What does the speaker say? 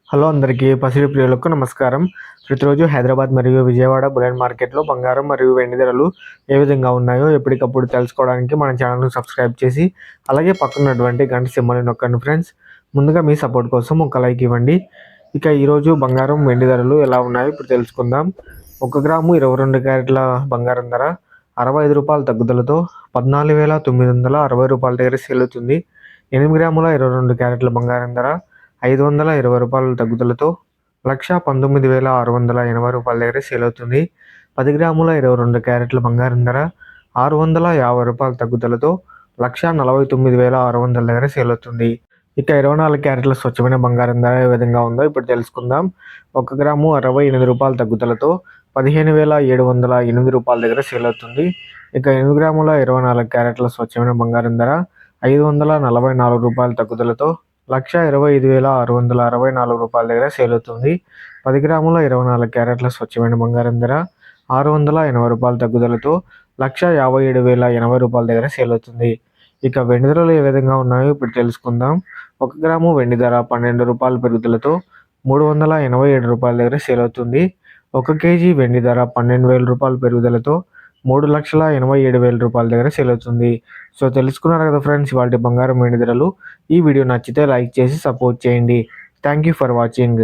Hello అందరికీ పసిడి ప్రియులకు నమస్కారం. ప్రతిరోజు హైదరాబాద్ మరియు విజయవాడ బులియన్ మార్కెట్‌లో బంగారం మరియు వెండి ధరలు ఏ విధంగా ఉన్నాయో ఎప్పటికప్పుడు తెలుసుకోవడానికి మన ఛానల్‌ను సబ్స్క్రైబ్ చేసి, అలాగే పక్కనున్నటువంటి గంట సింబల్‌ని నొక్కండి ఫ్రెండ్స్. ముందుగా మీ సపోర్ట్ కోసం ఒక లైక్ ఇవ్వండి. ఇక ఈరోజు బంగారం, వెండి ధరలు ఎలా ఉన్నాయో ఇప్పుడు తెలుసుకుందాం. 1 గ్రాము 22 క్యారెట్ల బంగారం ధర రూ. 65 తగ్గుదలతో రూ. 14,960 దగ్గర సేల్ అవుతుంది. 8 గ్రాముల 22 క్యారెట్ల బంగారం ధర రూ. 520 తగ్గుదలతో రూ. 1,1680 దగ్గర సేల్ అవుతుంది. 10 గ్రాముల 22 క్యారెట్ల బంగారం ధర రూ. 650 తగ్గుదలతో రూ. 1,49,600 దగ్గర సేల్ అవుతుంది. ఇక 24 క్యారెట్ల స్వచ్ఛమైన బంగారం ధర ఏ విధంగా ఉందో ఇప్పుడు తెలుసుకుందాం. 1 గ్రాము రూ. 68 తగ్గుదలతో రూ. 15,708 దగ్గర సేల్ అవుతుంది. ఇక 8 గ్రాముల 24 క్యారెట్ల స్వచ్ఛమైన బంగారం ధర రూ. 544 తగ్గుదలతో రూ. 1,25,664 దగ్గర సేల్ అవుతుంది. 10 గ్రాముల 24 క్యారెట్ల స్వచ్ఛమైన బంగారం ధర రూ. 680 తగ్గుదలతో రూ. 1,57,080 దగ్గర సేల్ అవుతుంది. ఇక వెండి ధరలు ఏ విధంగా ఉన్నాయో ఇప్పుడు తెలుసుకుందాం. 1 గ్రాము వెండి ధర రూ. 12 పెరుగుదలతో రూ. 387 దగ్గర సేల్ అవుతుంది. 1 కేజీ వెండి ధర రూ. 12,000 పెరుగుదలతో రూ. 3,87,000 దగ్గర సేల్ అవుతుంది. సో తెలుసుకున్నారు కదా ఫ్రెండ్స్ ఇవాల్టి బంగారం, వెండి ధరలు. ఈ వీడియో నచ్చితే లైక్ చేసి సపోర్ట్ చేయండి. Thank you for watching.